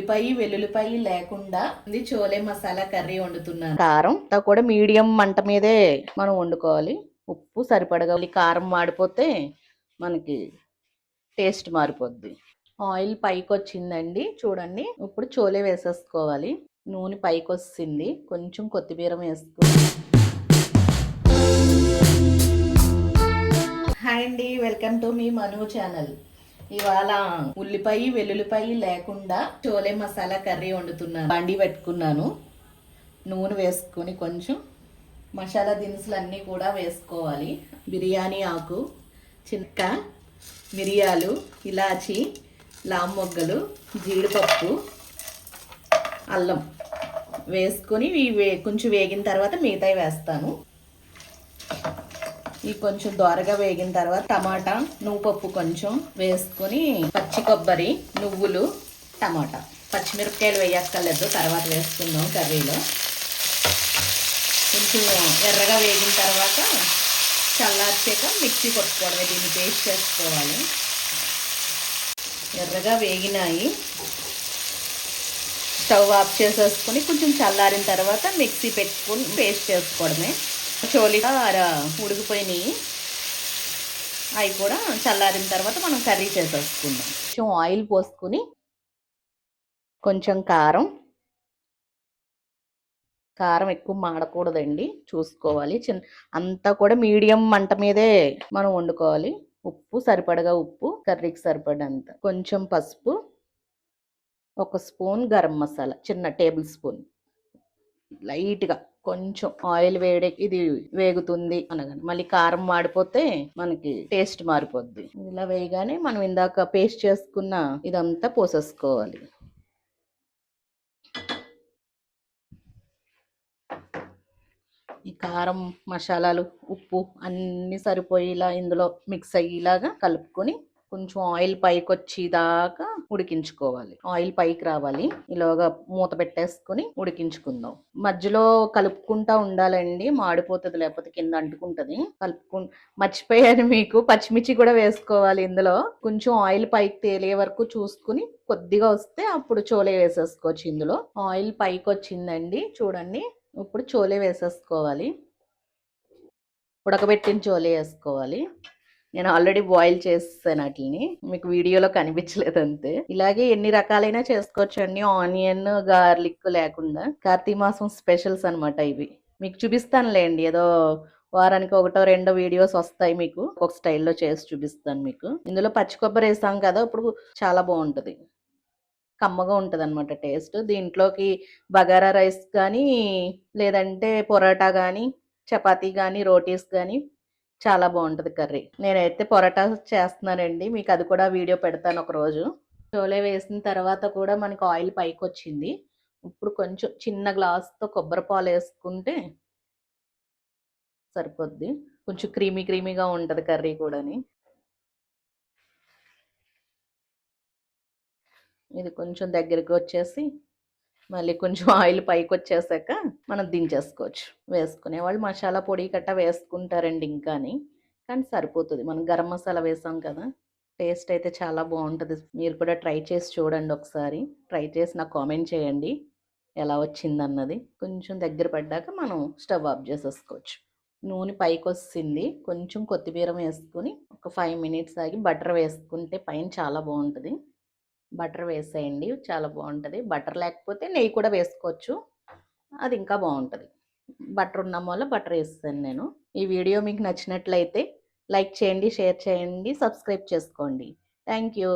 ఉల్లిపాయ వెల్లుల్లిపాయ లేకుండా ఇది చోలే మసాలా కర్రీ వండుతున్నాను. కారం కూడా మీడియం మంట మీదే మనం వండుకోవాలి. ఉప్పు సరిపడగా, కారం మాడిపోతే మనకి టేస్ట్ మారిపోద్ది. ఆయిల్ పైకి వచ్చిందండి చూడండి. ఇప్పుడు చోలే వేసేసుకోవాలి. నూనె పైకి వస్తుంది. కొంచెం కొత్తిమీర వేసుకుని. హాయ్ అండి, welcome to me Manu channel. ఇవాళ ఉల్లిపాయ వెల్లుల్లిపాయ లేకుండా చోలే మసాలా కర్రీ వండుతున్నాను. బండి పెట్టుకున్నాను. నూనె వేసుకొని కొంచెం మసాలా దినుసులు అన్నీ కూడా వేసుకోవాలి. బిర్యానీ ఆకు, చిక్క, మిరియాలు, ఇలాచి, లామ్ మొగ్గలు, జీడిపప్పు, అల్లం వేసుకొని కొంచెం వేగిన తర్వాత మిగతాయి వేస్తాను. ఈ కొంచెం దోరగా వేగిన తర్వాత టమాటా, నువ్వుపప్పు కొంచెం వేసుకొని, పచ్చి కొబ్బరి, నువ్వులు, టమాటా, పచ్చిమిరపకాయలు వేయక్కర్లేదు, తర్వాత వేసుకుందాం కర్రీలో. కొంచెం ఎర్రగా వేగిన తర్వాత చల్లార్చాక మిక్సీ కొట్టుకోవడమే, దీన్ని పేస్ట్ చేసుకోవాలి. ఎర్రగా వేగినాయి. స్టవ్ ఆఫ్ చేసేసుకొని కొంచెం చల్లారిన తర్వాత మిక్సీ పెట్టుకొని పేస్ట్ చేసుకోవడమే. చోలిగా ఉడికిపోయినాయి. అవి కూడా చల్లారిన తర్వాత మనం కర్రీ చేసేసుకుందాం. కొంచెం ఆయిల్ పోసుకుని కొంచెం కారం ఎక్కువ మాడకూడదండి, చూసుకోవాలి. అంతా కూడా మీడియం మంట మీదే మనం వండుకోవాలి. ఉప్పు సరిపడగా, ఉప్పు కర్రీకి సరిపడంత, కొంచెం పసుపు, 1 స్పూన్ గరం మసాలా, చిన్న టేబుల్ స్పూన్, లైట్గా కొంచెం ఆయిల్ ఇది వేగుతుంది అనగానే మళ్ళీ కారం మాడిపోతే మనకి టేస్ట్ మారిపోద్ది. ఇలా వేయగానే మనం ఇందాక పేస్ట్ చేసుకున్న ఇదంతా పోసేసుకోవాలి. ఈ కారం, మసాలాలు, ఉప్పు అన్నీ సరిపోయేలా ఇందులో మిక్స్ అయ్యేలాగా కలుపుకొని కొంచెం ఆయిల్ పైకి వచ్చేదాకా ఉడికించుకోవాలి. ఆయిల్ పైకి రావాలి. ఇలాగా మూత పెట్టేసుకొని ఉడికించుకుందాం. మధ్యలో కలుపుకుంటా ఉండాలండి, మాడిపోతుంది లేకపోతే కింద అంటుకుంటుంది. మర్చిపోయాను మీకు, పచ్చిమిర్చి కూడా వేసుకోవాలి ఇందులో. కొంచెం ఆయిల్ పైకి తేలే వరకు చూసుకుని కొద్దిగా వస్తే అప్పుడు చోలే వేసేసుకోవచ్చు. ఇందులో ఆయిల్ పైకి వచ్చిందండి చూడండి. ఇప్పుడు చోలే వేసేసుకోవాలి. ఉడకబెట్టిన చోలే వేసుకోవాలి. నేను ఆల్రెడీ బాయిల్ చేస్తాను వాటిని, మీకు వీడియోలో కనిపించలేదు అంతే. ఇలాగే ఎన్ని రకాలైనా చేసుకోవచ్చు అండి, ఆనియన్ గార్లిక్ లేకుండా. కార్తీక మాసం స్పెషల్స్ అనమాట ఇవి. మీకు చూపిస్తానులేండి, ఏదో వారానికి 1-2 వీడియోస్ వస్తాయి, మీకు ఒక స్టైల్లో చేసి చూపిస్తాను మీకు. ఇందులో పచ్చి కొబ్బరి వేసాం కదా, ఇప్పుడు చాలా బాగుంటుంది, కమ్మగా ఉంటుంది అనమాట టేస్ట్. దీంట్లోకి బగారా రైస్ కానీ, లేదంటే పొరాటా కానీ, చపాతీ కానీ, రోటీస్ కానీ చాలా బాగుంటుంది కర్రీ. నేనైతే పొరాటా చేస్తున్నానండి, మీకు అది కూడా వీడియో పెడతాను ఒకరోజు. చోలే వేసిన తర్వాత కూడా మనకు ఆయిల్ పైకి వచ్చింది. ఇప్పుడు కొంచెం చిన్న గ్లాస్తో కొబ్బరి పాలు వేసుకుంటే సరిపోద్ది. కొంచెం క్రీమీగా ఉంటుంది కర్రీ కూడాని. ఇది కొంచెం దగ్గరికి వచ్చేసి మళ్ళీ కొంచెం ఆయిల్ పైకి వచ్చేసాక మనం దించేసుకోవచ్చు. వేసుకునే వాళ్ళు మసాలా పొడి గట్టా వేసుకుంటారండి ఇంకాని, కానీ సరిపోతుంది. మనం గరం మసాలా వేసాం కదా. టేస్ట్ అయితే చాలా బాగుంటుంది. మీరు కూడా ట్రై చేసి చూడండి ఒకసారి. ట్రై చేసి నాకు కామెంట్ చేయండి ఎలా వచ్చిందన్నది. కొంచెం దగ్గర పడ్డాక మనం స్టవ్ ఆఫ్ చేసేసుకోవచ్చు. నూనె పైకి వస్తుంది. కొంచెం కొత్తిమీర వేసుకుని ఒక 5 మినిట్స్ ఆగి బటర్ వేసుకుంటే పైన చాలా బాగుంటుంది. బటర్ వేసేయండి, చాలా బాగుంటుంది. బటర్ లేకపోతే నెయ్యి కూడా వేసుకోవచ్చు, అది ఇంకా బాగుంటుంది. బటర్ ఉన్న వల్ల బటర్ వేస్తాను నేను. ఈ వీడియో మీకు నచ్చినట్లయితే లైక్ చేయండి, షేర్ చేయండి, సబ్స్క్రైబ్ చేసుకోండి. Thank you.